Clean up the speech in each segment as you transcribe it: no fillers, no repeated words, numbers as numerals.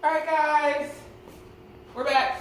Alright guys, we're back.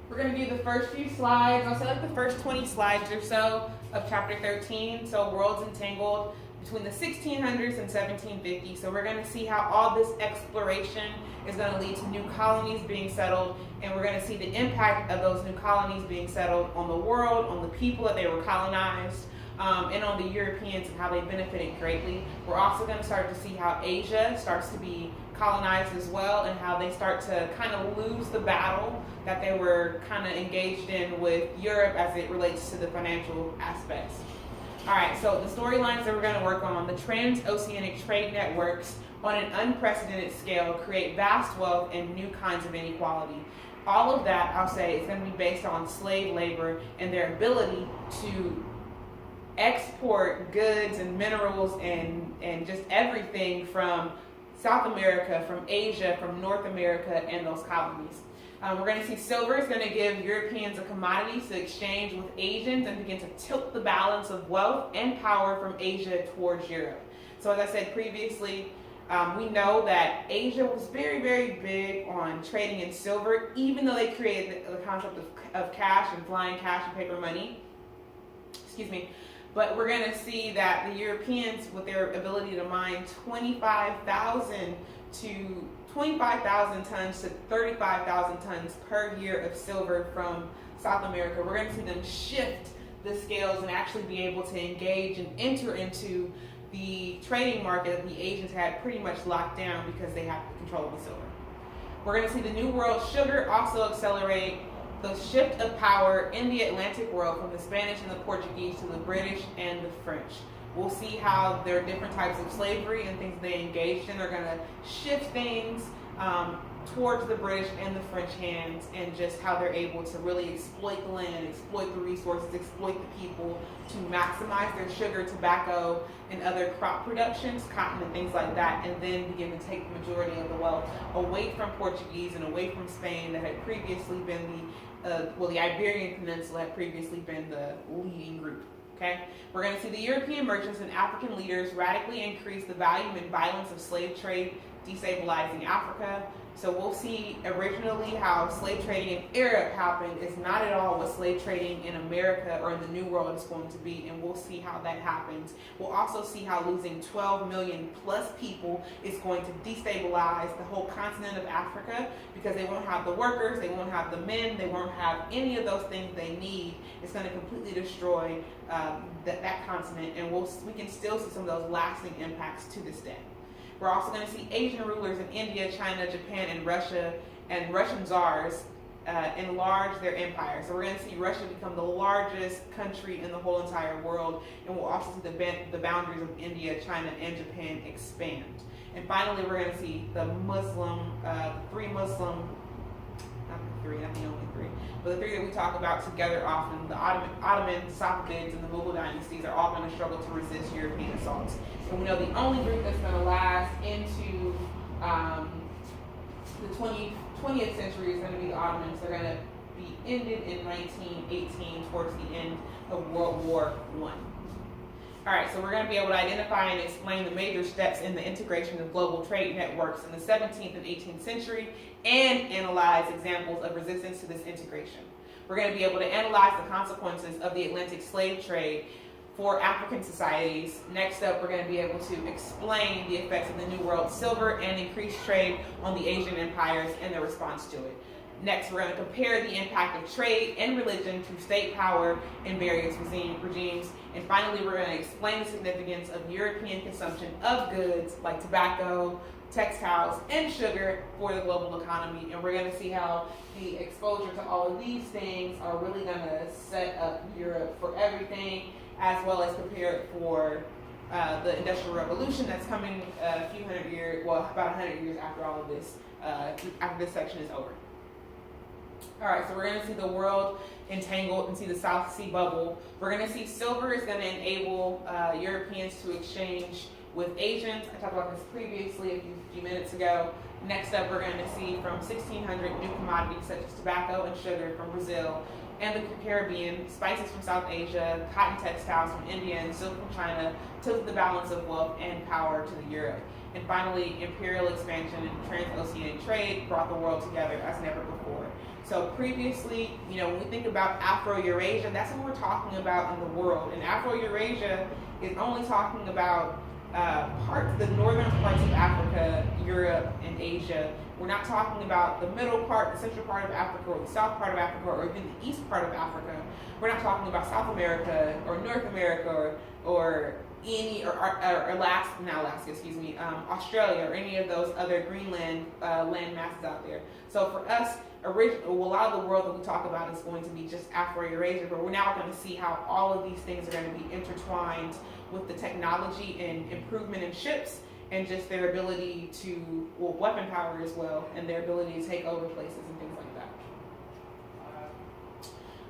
We're going to do the first few slides. I'll say like the first 20 slides or so of chapter 13. So worlds entangled between the 1600s and 1750. So we're going to see how all this exploration is going to lead to new colonies being settled, and we're going to see the impact of those new colonies being settled on the world, on the people that they were colonized, and on the Europeans and how they benefited greatly. We're also going to start to see how Asia starts to be colonized as well, and how they start to kind of lose the battle that they were kind of engaged in with Europe as it relates to the financial aspects. All right, so the storylines that we're going to work on: the transoceanic trade networks on an unprecedented scale create vast wealth and new kinds of inequality. All of that, I'll say, is going to be based on slave labor and their ability to export goods and minerals and just everything from South America, from Asia, from North America, and those colonies. We're going to see silver is going to give Europeans a commodity to exchange with Asians and begin to tilt the balance of wealth and power from Asia towards Europe. So as I said previously, we know that Asia was very, very big on trading in silver, even though they created the concept of cash and flying cash and paper money. Excuse me. But we're going to see that the Europeans, with their ability to mine 25,000 tons to 35,000 tons per year of silver from South America, we're going to see them shift the scales and actually be able to engage and enter into the trading market that the Asians had pretty much locked down because they have control of the silver. We're going to see the New World sugar also accelerate the shift of power in the Atlantic world from the Spanish and the Portuguese to the British and the French. We'll see how there are different types of slavery and things they engaged in are going to shift things towards the British and the French hands, and just how they're able to really exploit the land, exploit the resources, exploit the people to maximize their sugar, tobacco, and other crop productions, cotton and things like that, and then begin to take the majority of the wealth away from Portuguese and away from Spain that had previously been the Iberian Peninsula had previously been the leading group. Okay, we're going to see the European merchants and African leaders radically increase the volume and violence of slave trade, destabilizing Africa. So we'll see originally how slave trading in Europe happened is not at all what slave trading in America or in the New World is going to be, and we'll see how that happens. We'll also see how losing 12 million plus people is going to destabilize the whole continent of Africa, because they won't have the workers, they won't have the men, they won't have any of those things they need. It's going to completely destroy that continent, and we can still see some of those lasting impacts to this day. We're also going to see Asian rulers in India, China, Japan, and Russia, and Russian czars enlarge their empire. So we're going to see Russia become the largest country in the whole entire world, and we'll also see the boundaries of India, China, and Japan expand. And finally, we're going to see the three Muslim, not the only three, but the three that we talk about together often, the Ottomans, Safavids, and the Mughal dynasties, are all going to struggle to resist European assaults. And we know the only group that's going to last into the 20th century is going to be the Ottomans. They're going to be ended in 1918 towards the end of World War I. All right, so we're going to be able to identify and explain the major steps in the integration of global trade networks in the 17th and 18th century, and analyze examples of resistance to this integration. We're going to be able to analyze the consequences of the Atlantic slave trade for African societies. Next up, we're going to be able to explain the effects of the New World silver and increased trade on the Asian empires and their response to it. Next, we're going to compare the impact of trade and religion to state power in various regimes. And finally, we're going to explain the significance of European consumption of goods like tobacco, textiles, and sugar for the global economy. And we're going to see how the exposure to all of these things are really going to set up Europe for everything, as well as prepare it for the Industrial Revolution that's coming about 100 years after all of this, after this section is over. All right, so we're going to see the world entangled and see the South Sea bubble. We're going to see silver is going to enable Europeans to exchange with Asians. I talked about this previously a few minutes ago. Next up, we're going to see from 1600 new commodities such as tobacco and sugar from Brazil and the Caribbean, spices from South Asia, cotton textiles from India, and silk from China tilted the balance of wealth and power to the Europe. And finally, imperial expansion and transoceanic trade brought the world together as never before. So previously, when we think about Afro-Eurasia, that's what we're talking about in the world. And Afro-Eurasia is only talking about the northern parts of Africa, Europe, and Asia. We're not talking about the middle part, the central part of Africa, or the south part of Africa, or even the east part of Africa. We're not talking about South America, or North America, or Australia, or any of those other Greenland land masses out there. So for us, a lot of the world that we talk about is going to be just Afro-Eurasia, but we're now going to see how all of these things are going to be intertwined with the technology and improvement in ships, and just their ability to, weapon power as well, and their ability to take over places and things like that.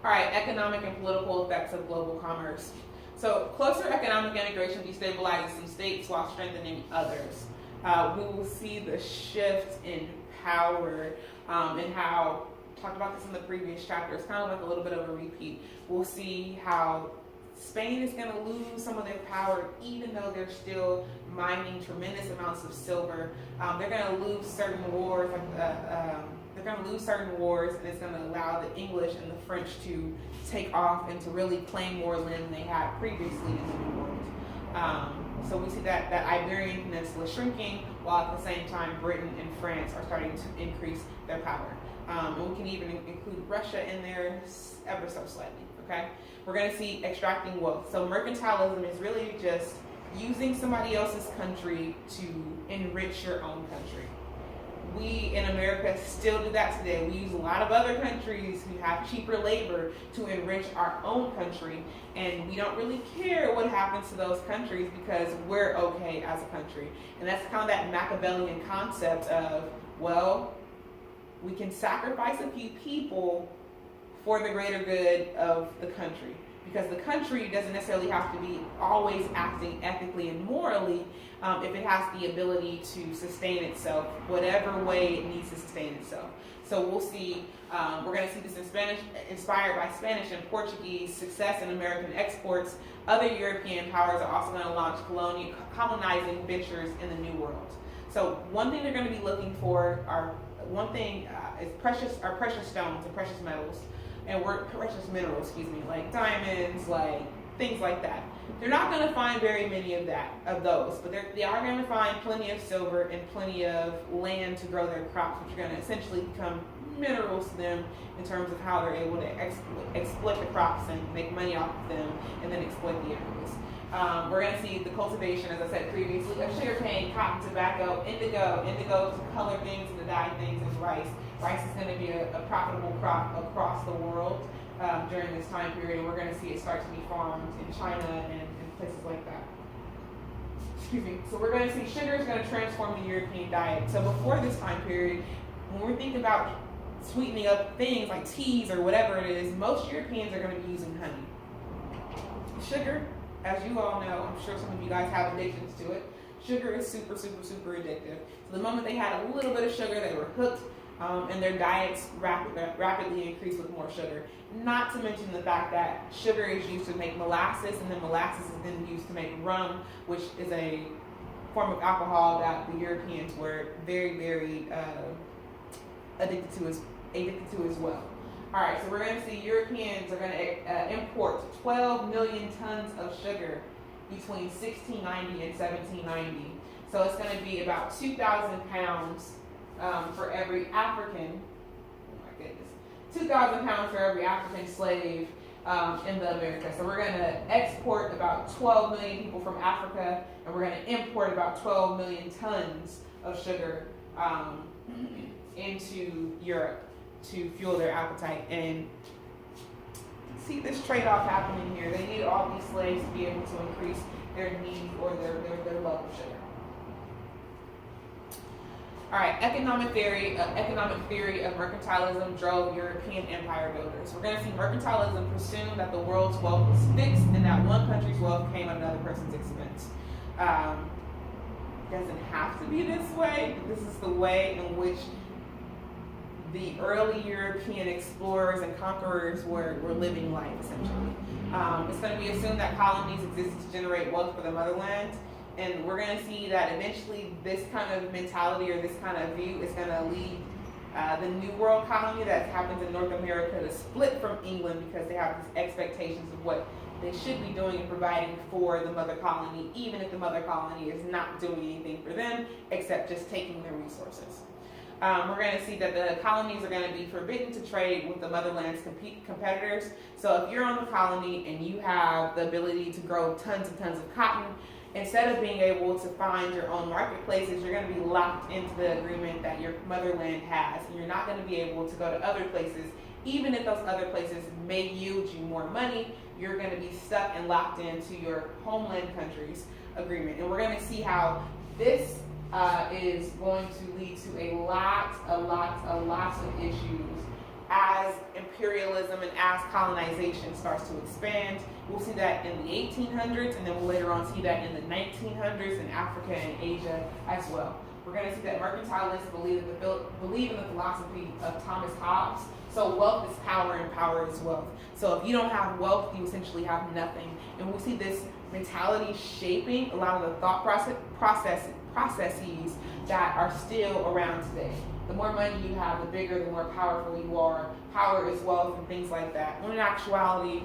All right, economic and political effects of global commerce. So closer economic integration destabilizes some states while strengthening others. We will see the shift in power and how, talked about this in the previous chapter, it's kind of like a little bit of a repeat. We'll see how Spain is going to lose some of their power, even though they're still mining tremendous amounts of silver. They're going to lose certain wars, and it's going to allow the English and the French to take off and to really claim more land than they had previously in the New World. So we see that Iberian Peninsula shrinking, while at the same time Britain and France are starting to increase their power. And we can even include Russia in there ever so slightly, okay? We're going to see extracting wealth. So mercantilism is really just using somebody else's country to enrich your own country. We in America still do that today. We use a lot of other countries who have cheaper labor to enrich our own country, and we don't really care what happens to those countries because we're okay as a country. And that's kind of that Machiavellian concept of, we can sacrifice a few people for the greater good of the country. Because the country doesn't necessarily have to be always acting ethically and morally if it has the ability to sustain itself, whatever way it needs to sustain itself. So we'll see, we're going to see this in Spanish, inspired by Spanish and Portuguese success in American exports. Other European powers are also going to launch colonizing ventures in the New World. So one thing they're going to be looking for is precious stones and precious metals. And precious minerals, like diamonds, like things like that. They're not going to find very many of those, but they are going to find plenty of silver and plenty of land to grow their crops, which are going to essentially become minerals to them in terms of how they're able to exploit the crops and make money off of them, and then exploit the animals. We're going to see the cultivation, as I said previously, of sugarcane, cotton, tobacco, indigo to color things and to dye things, and rice. Rice is going to be a profitable crop across the world during this time period, and we're going to see it start to be farmed in China and places like that. Excuse me. So we're going to see sugar is going to transform the European diet. So before this time period, when we're thinking about sweetening up things like teas or whatever it is, most Europeans are going to be using honey. Sugar, as you all know, I'm sure some of you guys have addictions to it. Sugar is super, super, super addictive. So the moment they had a little bit of sugar, they were hooked. And their diets rapidly increase with more sugar. Not to mention the fact that sugar is used to make molasses, and then molasses is then used to make rum, which is a form of alcohol that the Europeans were very, very addicted to as well. All right, so we're going to see Europeans are going to import 12 million tons of sugar between 1690 and 1790. So it's going to be about 2,000 pounds for every African, 2,000 pounds for every African slave in the Americas. So we're going to export about 12 million people from Africa, and we're going to import about 12 million tons of sugar into Europe to fuel their appetite. And see this trade-off happening here. They need all these slaves to be able to increase their need or their love of sugar. All right, economic theory of mercantilism drove European empire builders. We're going to see mercantilism presume that the world's wealth was fixed and that one country's wealth came at another person's expense. It doesn't have to be this way, but this is the way in which the early European explorers and conquerors were living life, essentially. It's going to be assumed that colonies exist to generate wealth for the motherland, and we're going to see that eventually this kind of mentality or this kind of view is going to lead the New World colony that happens in North America to split from England, because they have these expectations of what they should be doing and providing for the mother colony, even if the mother colony is not doing anything for them except just taking their resources. We're going to see that the colonies are going to be forbidden to trade with the motherland's competitors. So if you're on the colony and you have the ability to grow tons and tons of cotton, instead of being able to find your own marketplaces, you're going to be locked into the agreement that your motherland has. And you're not going to be able to go to other places. Even if those other places may yield you more money, you're going to be stuck and locked into your homeland country's agreement. And we're going to see how this is going to lead to a lot of issues as imperialism and as colonization starts to expand. We'll see that in the 1800s, and then we'll later on see that in the 1900s in Africa and Asia as well. We're going to see that mercantilists believe in the philosophy of Thomas Hobbes. So wealth is power and power is wealth. So if you don't have wealth, you essentially have nothing. And we'll see this mentality shaping a lot of the thought processes that are still around today. The more money you have, the bigger, the more powerful you are. Power is wealth and things like that. When in actuality,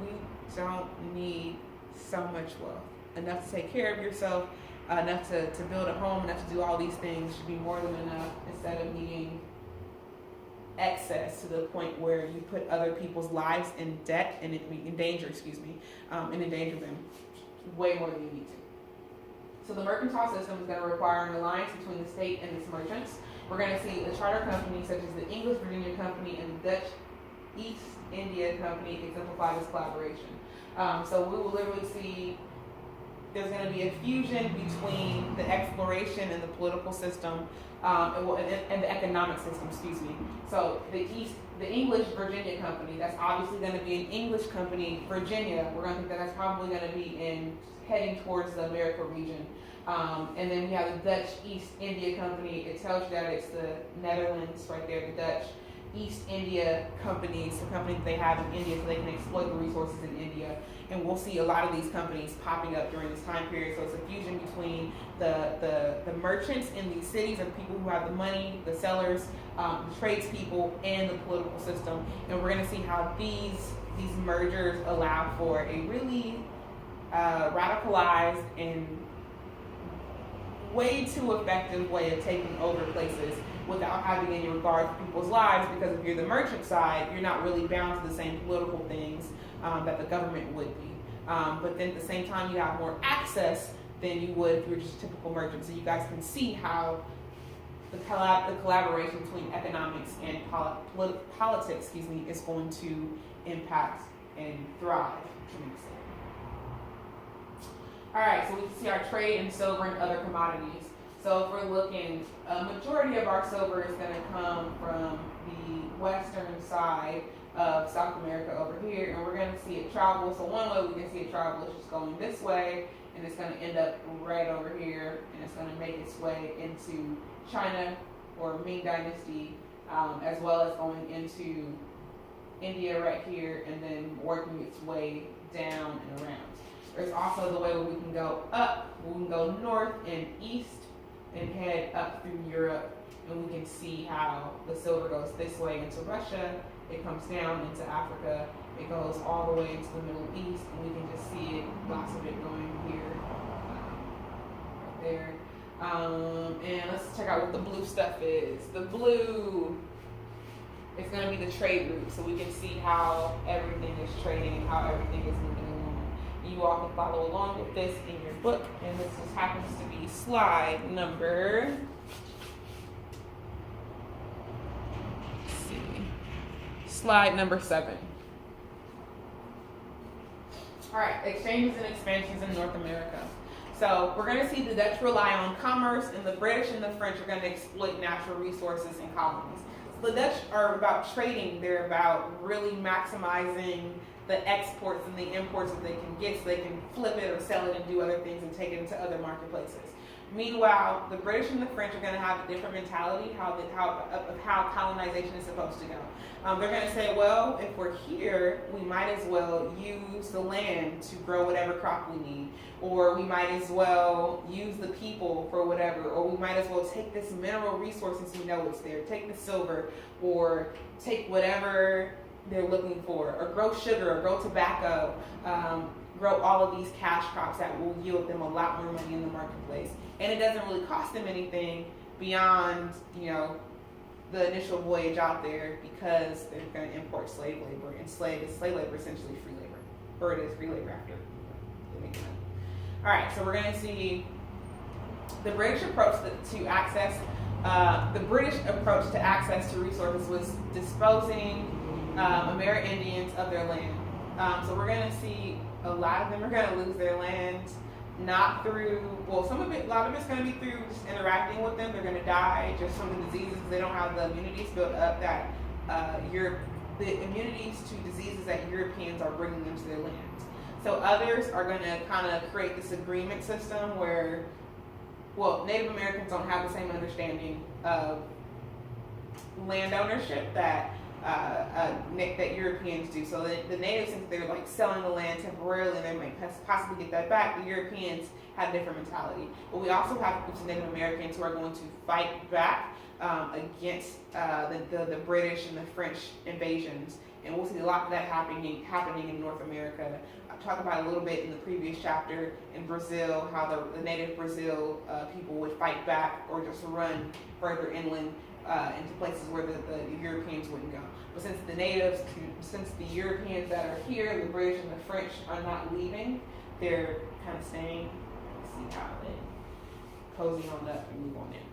we don't need so much wealth. Enough to take care of yourself, enough to build a home, enough to do all these things should be more than enough, instead of needing excess to the point where you put other people's lives in debt and in danger them way more than you need to. So the mercantile system is going to require an alliance between the state and its merchants. We're going to see a charter company such as the English Virginia Company and the Dutch East India Company exemplify this collaboration. So we will literally see there's going to be a fusion between the exploration and the political system and the economic system, So the English Virginia Company, that's obviously going to be an English company. Virginia, we're going to think that that's probably going to be heading towards the America region. And then we have the Dutch East India Company. It tells you that it's the Netherlands right there, the Dutch East India Companies, the company that they have in India so they can exploit the resources in India. And we'll see a lot of these companies popping up during this time period. So it's a fusion between the merchants in these cities, or the people who have the money, the sellers, the tradespeople, and the political system. And we're going to see how these mergers allow for a really radicalized and way too effective way of taking over places without having any regard for people's lives, because if you're the merchant side, you're not really bound to the same political things that the government would be. But then at the same time, you have more access than you would if you were just a typical merchant. So you guys can see how the collaboration between economics and politics, is going to impact and thrive. All right, so we can see our trade in silver and other commodities. So if we're looking, a majority of our silver is going to come from the western side of South America over here, and we're going to see it travel. So one way we can see it travel is just going this way, and it's going to end up right over here, and it's going to make its way into China or Ming Dynasty, as well as going into India right here, and then working its way down and around. There's also the way where we can go up, we can go north and east and head up through Europe, and we can see how the silver goes this way into Russia, it comes down into Africa, it goes all the way into the Middle East, and we can just see it, lots of it going here, right there. And let's check out what the blue stuff is. The blue is going to be the trade route, so we can see how everything is trading and how everything is moving along. You all can follow along with this in your book, and this just happens to be slide number, slide number 7. All right, exchanges and expansions in North America. So we're going to see the Dutch rely on commerce, and the British and the French are going to exploit natural resources in colonies. So the Dutch are about trading. They're about really maximizing the exports and the imports that they can get, so they can flip it or sell it and do other things and take it into other marketplaces. Meanwhile, the British and the French are going to have a different mentality of how colonization is supposed to go. They're going to say, well, if we're here, we might as well use the land to grow whatever crop we need, or we might as well use the people for whatever, or we might as well take this mineral resource since we know it's there, take the silver, or take whatever they're looking for, or grow sugar, or grow tobacco, grow all of these cash crops that will yield them a lot more money in the marketplace. And it doesn't really cost them anything beyond, the initial voyage out there, because they're going to import slave labor, and slave labor essentially free labor, or it is free labor after they make money. All right, so we're going to see the British approach to access. The British approach to access to resources was disposing Amerindians of their land. So we're going to see a lot of them are going to lose their land, not through, well, a lot of it's going to be through just interacting with them. They're going to die just from the diseases because they don't have the immunities built up that the immunities to diseases that Europeans are bringing them to their land. So others are going to kind of create this agreement system where, well, Native Americans don't have the same understanding of land ownership that Europeans do. So the natives, since they're like selling the land temporarily and they might possibly get that back, the Europeans have a different mentality. But we also have groups of Native Americans who are going to fight back against the British and the French invasions. And we'll see a lot of that happening in North America. I talked about a little bit in the previous chapter in Brazil, how the native Brazil people would fight back or just run further inland into places where the Europeans wouldn't go. But since the Europeans that are here, the British and the French are not leaving, they're kind of staying. Let's see how they cozy on up and move on in.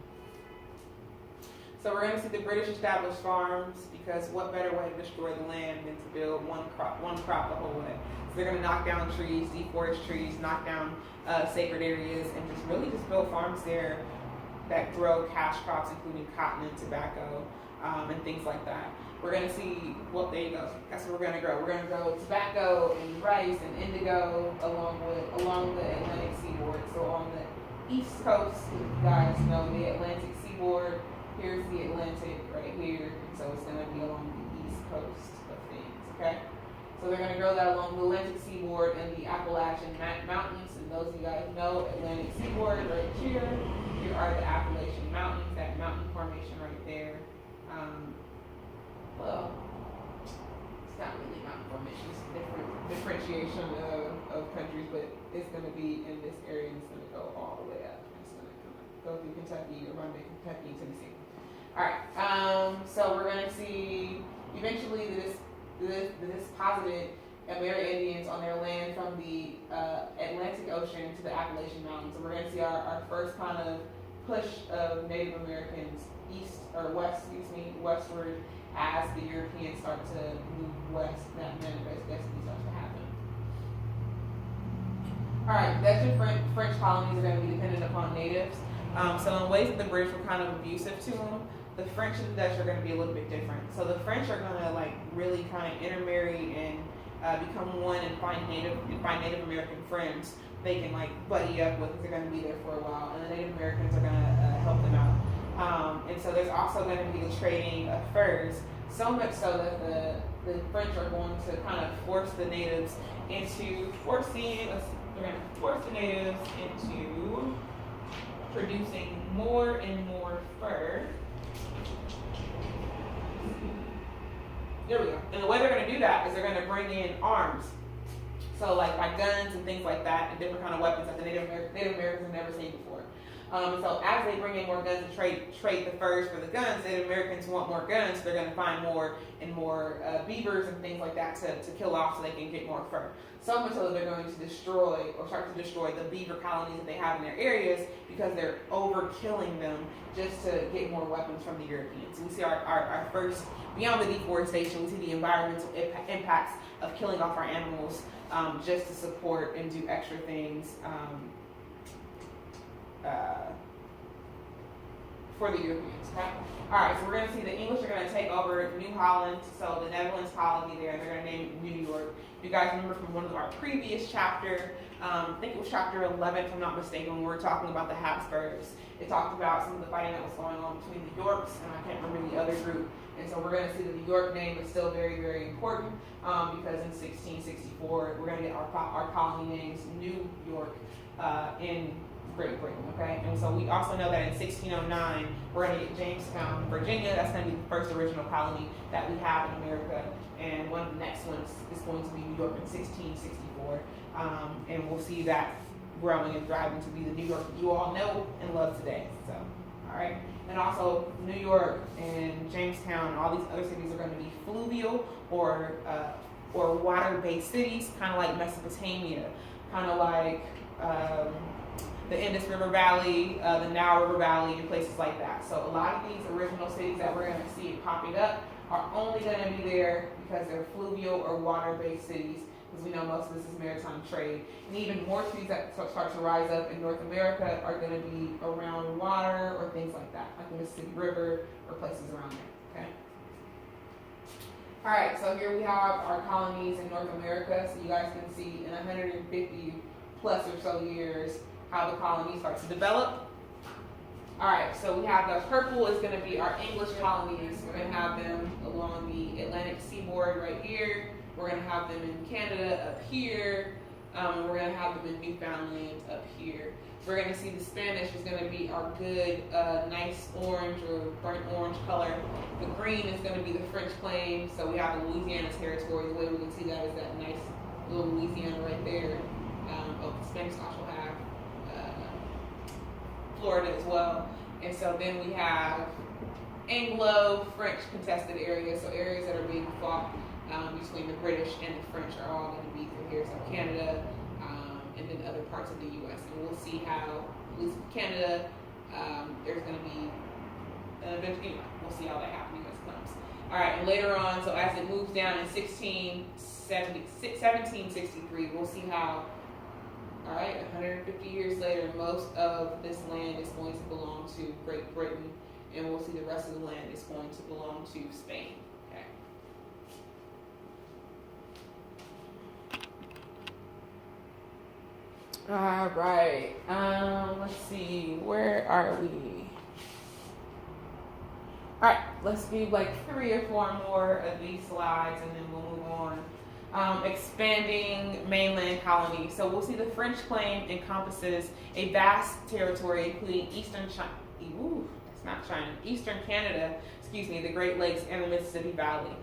So we're going to see the British establish farms, because what better way to destroy the land than to build one crop the whole way. So they're going to knock down trees, deforest trees, knock down sacred areas, and just really just build farms there that grow cash crops, including cotton and tobacco, and things like that. We're going to see, well, there you go. That's what we're going to grow. We're going to grow tobacco and rice and indigo along the Atlantic seaboard. So on the east coast, you guys know the Atlantic seaboard. Here's the Atlantic right here. So it's going to be along the east coast of things, okay? So they're going to grow that along the Atlantic seaboard and the Appalachian Mountains. And those of you guys know Atlantic seaboard right here. Here are the Appalachian Mountains, that mountain formation right there. Well, it's not really mountain formation, it's a different differentiation of countries, but it's going to be in this area and it's going to go all the way up. It's going to go through Kentucky, around Kentucky, Tennessee. All right, so we're going to see eventually this posited Amerindians on their land from the Atlantic Ocean to the Appalachian Mountains. So we're going to see our first kind of push of Native Americans westward as the Europeans start to move west. That manifest destiny starts to happen. All right, Dutch and French colonies are going to be dependent upon natives. So in ways that the British were kind of abusive to them, the French and the Dutch are going to be a little bit different. So the French are going to really kind of intermarry and become one and find Native American friends they can buddy up with, because they're going to be there for a while, and the Native Americans are going to help them out. And so there's also going to be the trading of furs, so much so that the French are going to kind of force the natives into producing more and more fur. There we go. And the way they're going to do that is they're going to bring in arms. So like guns and things like that, and different kind of weapons that the Native Americans have never seen before. So as they bring in more guns and trade the furs for the guns, Native Americans want more guns, so they're going to find more and more beavers and things like that to kill off so they can get more fur. So much so that they're going to start to destroy the beaver colonies that they have in their areas, because they're overkilling them just to get more weapons from the Europeans. So we see our first, beyond the deforestation, we see the environmental impacts of killing off our animals just to support and do extra things for the Europeans. Okay. All right. So we're going to see the English are going to take over New Holland, so the Netherlands colony there, and they're going to name it New York. You guys remember from one of our previous chapter, I think it was chapter 11, if I'm not mistaken, when we were talking about the Habsburgs. It talked about some of the fighting that was going on between the Yorks, and I can't remember the other group. And so we're going to see that the York name is still very, very important because in 1664, we're going to get our colony names New York in Great Britain, okay? And so we also know that in 1609, we're going to get Jamestown, Virginia. That's going to be the first original colony that we have in America. And one of the next ones is going to be New York in 1664. And we'll see that growing and thriving to be the New York that you all know and love today. So, all right. And also, New York and Jamestown and all these other cities are going to be fluvial or water-based cities, kind of like Mesopotamia, kind of like the Indus River Valley, the Nile River Valley, and places like that. So a lot of these original cities that we're going to see popping up are only going to be there because they're fluvial or water-based cities, because we know most of this is maritime trade. And even more cities that start to rise up in North America are going to be around water or things like that, like the Mississippi River or places around there, okay? All right, so here we have our colonies in North America. So you guys can see in 150 plus or so years how the colony starts to develop. All right, so we have the purple is going to be our English colonies. We're going to have them along the Atlantic seaboard right here. We're going to have them in Canada up here. We're going to have them in Newfoundland up here. We're going to see the Spanish is going to be our good, nice orange or burnt orange color. The green is going to be the French claim. So we have the Louisiana territory. The way we can see that is that nice little Louisiana right there. The Spanish also have Florida as well. And so then we have Anglo-French contested areas, so areas that are being fought between the British and the French are all going to be through here. So Canada and then other parts of the U.S. And we'll see how, at least Canada, there's going to be an event. Anyway, we'll see how that happens as it comes. All right, and later on, so as it moves down in 1763, we'll see how, all right, 150 years later, most of this land is going to belong to Great Britain, and we'll see the rest of the land is going to belong to Spain. Okay. All right. Let's see. Where are we? All right. Let's do like 3 or 4 more of these slides, and then we'll move on. Expanding mainland colonies. So we'll see the French claim encompasses a vast territory, including eastern Canada, the Great Lakes, and the Mississippi Valley.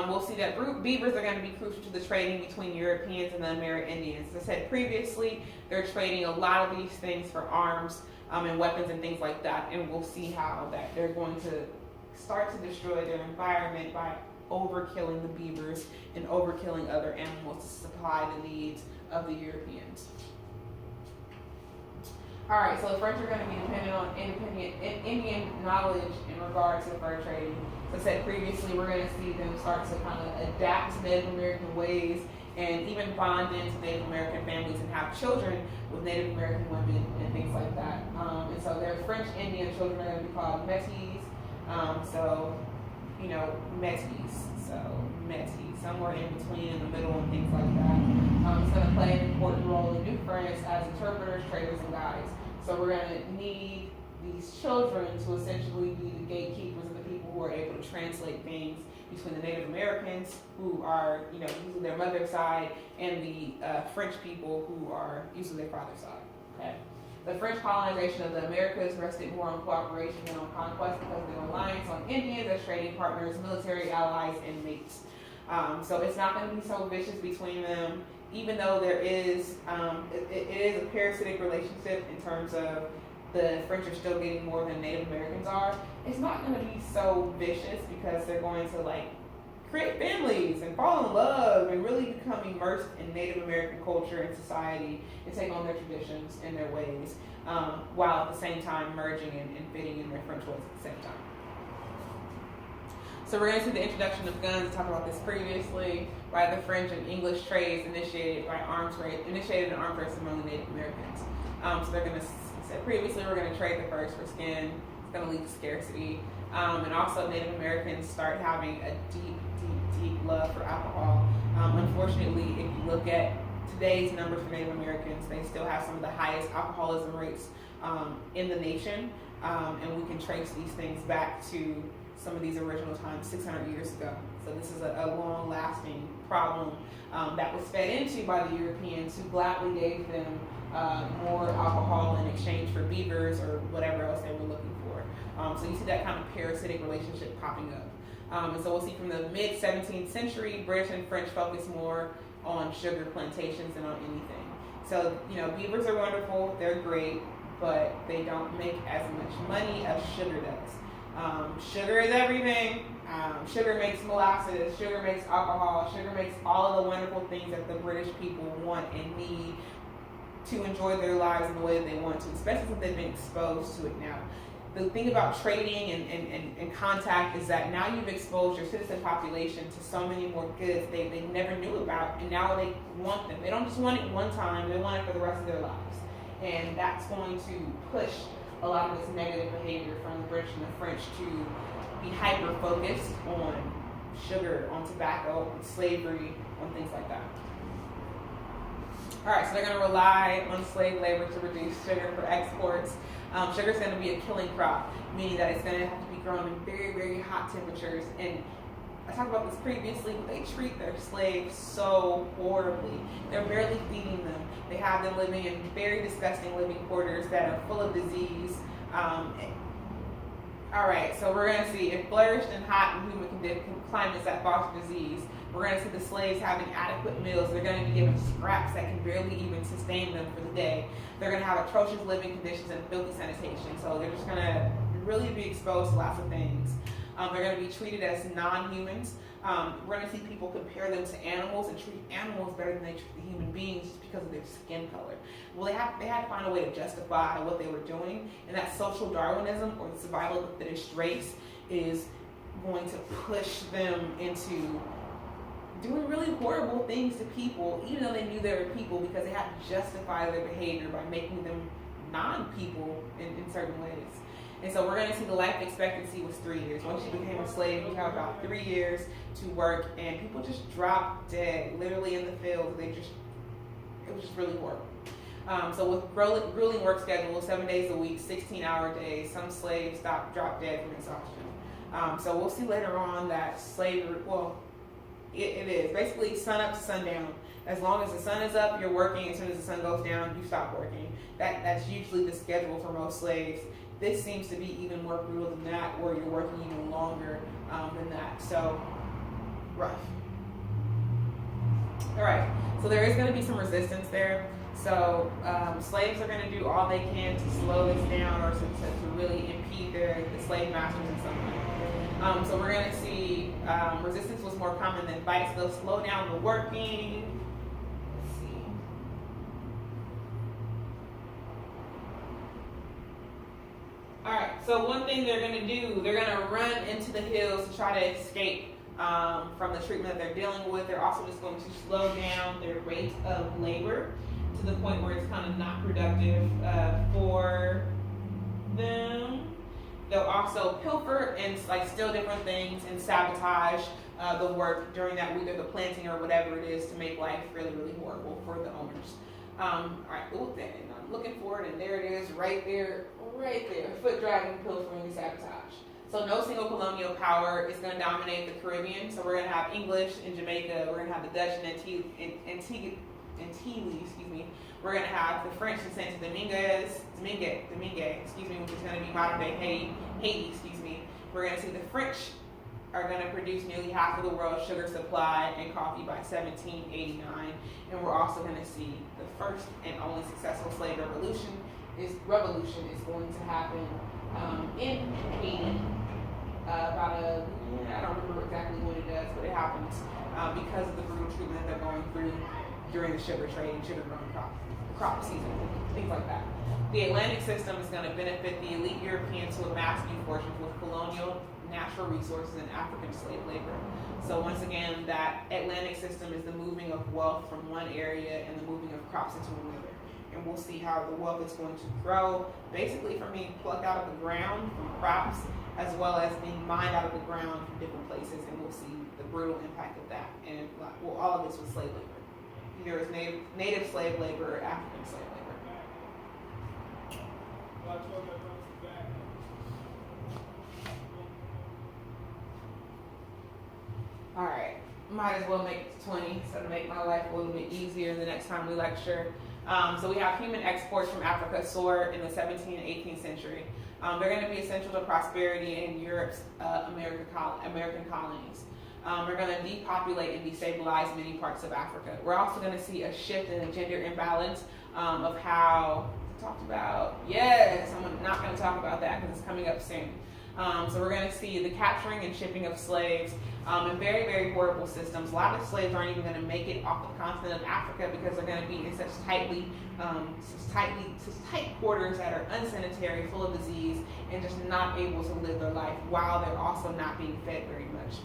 We'll see that beavers are going to be crucial to the trading between Europeans and the Amerindians. As I said previously, they're trading a lot of these things for arms and weapons and things like that, and we'll see how that they're going to start to destroy their environment by overkilling the beavers and overkilling other animals to supply the needs of the Europeans. All right, so the French are going to be dependent on Indian knowledge in regards to fur trading. As I said previously, we're going to see them start to kind of adapt to Native American ways and even bond into Native American families and have children with Native American women and things like that. And so their French Indian children are going to be called Métis. Métis, somewhere in between, in the middle, and things like that. It's going to play an important role in New France as interpreters, traders, and guides. So we're going to need these children to essentially be the gatekeepers and the people who are able to translate things between the Native Americans, who are, usually their mother's side, and the French people, who are usually their father's side. Okay. The French colonization of the Americas rested more on cooperation than on conquest because of their reliance on Indians as trading partners, military allies, and mates. So it's not going to be so vicious between them, even though there is, it is a parasitic relationship in terms of the French are still getting more than Native Americans are. It's not going to be so vicious because they're going to create families and fall in love and really become immersed in Native American culture and society and take on their traditions and their ways, while at the same time merging and fitting in their French ways at the same time. So we're going to see the introduction of guns. I talked about this previously, right? The French and English trades initiated an arms race among the Native Americans. So they're going to, previously we're going to trade the furs for skin. It's going to lead to scarcity. And also Native Americans start having a deep love for alcohol. Unfortunately, if you look at today's numbers for Native Americans, they still have some of the highest alcoholism rates in the nation. And we can trace these things back to some of these original times 600 years ago. So this is a long-lasting problem that was fed into by the Europeans, who gladly gave them more alcohol in exchange for beavers or whatever else they were looking for. So you see that kind of parasitic relationship popping up. And so we'll see from the mid-17th century, British and French focused more on sugar plantations than on anything. So, beavers are wonderful, they're great, but they don't make as much money as sugar does. Sugar is everything. Sugar makes molasses, sugar makes alcohol, sugar makes all of the wonderful things that the British people want and need to enjoy their lives in the way that they want to, especially since they've been exposed to it now. The thing about trading and contact is that now you've exposed your citizen population to so many more goods they never knew about, and now they want them. They don't just want it one time, they want it for the rest of their lives. And that's going to push a lot of this negative behavior from the British and the French to be hyper-focused on sugar, on tobacco, on slavery, on things like that. All right, so they're going to rely on slave labor to produce sugar for exports. Sugar is going to be a killing crop, meaning that it's going to have to be grown in very, very hot temperatures. And I talked about this previously, but they treat their slaves so horribly. They're barely feeding them. They have them living in very disgusting living quarters that are full of disease. All right, so we're going to see it flourished in hot and humid climates that foster disease. We're going to see the slaves having adequate meals. They're going to be given scraps that can barely even sustain them for the day. They're going to have atrocious living conditions and filthy sanitation. So they're just going to really be exposed to lots of things. They're going to be treated as non-humans. We're going to see people compare them to animals and treat animals better than they treat the human beings just because of their skin color. Well, they had to find a way to justify what they were doing, and that social Darwinism, or the survival of the fittest race, is going to push them into doing really horrible things to people, even though they knew they were people, because they had to justify their behavior by making them non-people in certain ways. And so we're going to see the life expectancy was 3 years. Once you became a slave, you have about 3 years to work, and people just dropped dead, literally in the field. It was just really horrible. So with grueling work schedules, 7 days a week, 16-hour days, some slaves dropped dead from exhaustion. So we'll see later on that slavery, it is basically sun up to sundown. As long as the sun is up, you're working. As soon as the sun goes down, you stop working. That's usually the schedule for most slaves. This seems to be even more brutal than that, where you're working even longer than that. So, rough. All right, so there is going to be some resistance there. So slaves are going to do all they can to slow this down, or to really impede the slave masters in some way. So we're going to see resistance was more common than fights. They'll slow down the working. Alright, so one thing they're going to do, they're going to run into the hills to try to escape from the treatment that they're dealing with. They're also just going to slow down their rate of labor to the point where it's kind of not productive for them. They'll also pilfer and steal different things and sabotage the work during that week of the planting or whatever it is, to make life really, really horrible for the owners. Alright, I'm looking for it, and there it is, right there, foot dragging, pilfering, and sabotage. So no single colonial power is going to dominate the Caribbean. So we're going to have English in Jamaica, we're going to have the Dutch in Antigua, we're going to have the French in Saint Domingue, which is going to be modern day Haiti, We're going to see the French are going to produce nearly half of the world's sugar supply and coffee by 1789. And we're also going to see the first and only successful slave revolution is going to happen in Haiti. I don't remember exactly when it does, but it happens because of the brutal treatment that they're going through during the sugar trade and sugar growing crop season, things like that. The Atlantic system is going to benefit the elite Europeans who amass new fortunes with colonial natural resources and African slave labor. So once again, that Atlantic system is the moving of wealth from one area and the moving of crops into another. And and we'll see how the wealth is going to grow, basically from being plucked out of the ground from crops, as well as being mined out of the ground from different places, and we'll see the brutal impact of that. And well, all of this was slave labor. Either as native slave labor or African slave labor. All right, might as well make it to 20, so to make my life a little bit easier the next time we lecture. So we have human exports from Africa soared in the 17th and 18th century. They're going to be essential to prosperity in Europe's American colonies. We're going to depopulate and destabilize many parts of Africa. We're also going to see a shift in the gender imbalance of how talked about. Yes, I'm not going to talk about that because it's coming up soon. So we're going to see the capturing and shipping of slaves in very, very horrible systems. A lot of slaves aren't even going to make it off the continent of Africa because they're going to be in such tight quarters that are unsanitary, full of disease, and just not able to live their life while they're also not being fed very much.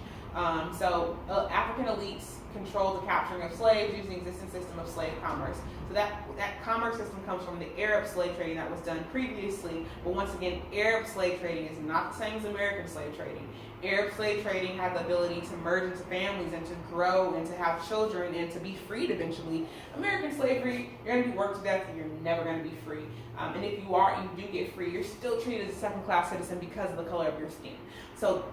So African elites control the capturing of slaves using the existing system of slave commerce. So that commerce system comes from the Arab slave trading that was done previously, but once again, Arab slave trading is not the same as American slave trading. Arab slave trading had the ability to merge into families and to grow and to have children and to be freed eventually. American slavery, you're going to be worked to death and you're never going to be free. And if you are and you do get free, you're still treated as a second-class citizen because of the color of your skin. So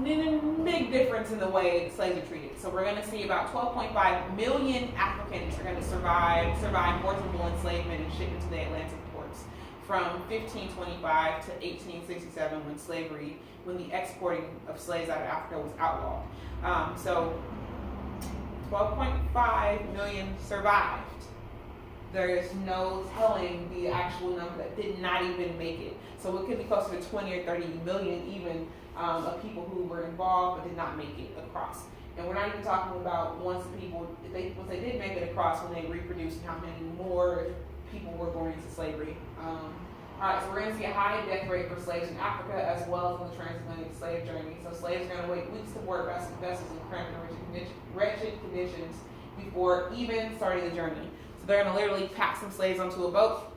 big difference in the way slaves are treated. So we're going to see about 12.5 million Africans are going to survive forcible enslavement and shipped into the Atlantic ports from 1525 to 1867 when the exporting of slaves out of Africa was outlawed. So 12.5 million survived. There is no telling the actual number that did not even make it. So it could be closer to 20 or 30 million even of people who were involved but did not make it across. And we're not even talking about once they did make it across, when they reproduced, and how many more people were born into slavery. Alright, so we're going to see a high death rate for slaves in Africa as well as in the transatlantic slave journey. So slaves are going to wait weeks to board vessels in cramped and wretched conditions before even starting the journey. So they're going to literally pack some slaves onto a boat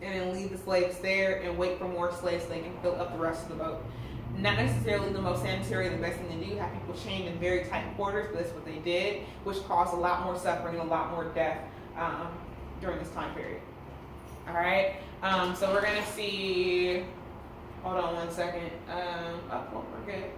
and then leave the slaves there and wait for more slaves so they can fill up the rest of the boat. Not necessarily the most sanitary, the best thing to do, have people chained in very tight quarters, but that's what they did, which caused a lot more suffering and a lot more death during this time period. All right, so we're going to see, hold on one second, we're good.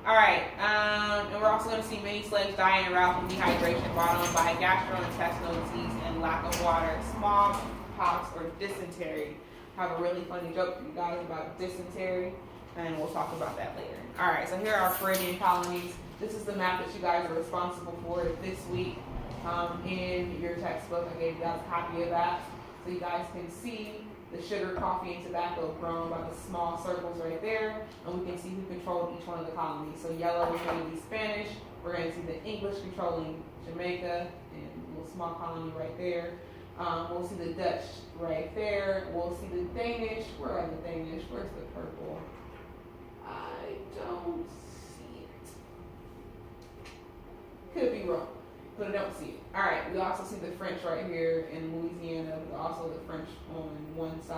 All right, and we're also going to see many slaves die en route from dehydration brought on by gastrointestinal disease and lack of water, smallpox, or dysentery. I have a really funny joke for you guys about dysentery, and we'll talk about that later. All right, so here are our Caribbean colonies. This is the map that you guys are responsible for this week in your textbook. I gave you guys a copy of that so you guys can see the sugar, coffee, and tobacco grown by the small circles right there, and we can see who controlled each one of the colonies. So yellow is going to be Spanish. We're going to see the English controlling Jamaica and a little small colony right there. We'll see the Dutch right there. We'll see the Danish. Where are the Danish? Where's the purple? I don't see it. Could be wrong, but I don't see it. All right, we also see the French right here in Louisiana, but also the French on one side.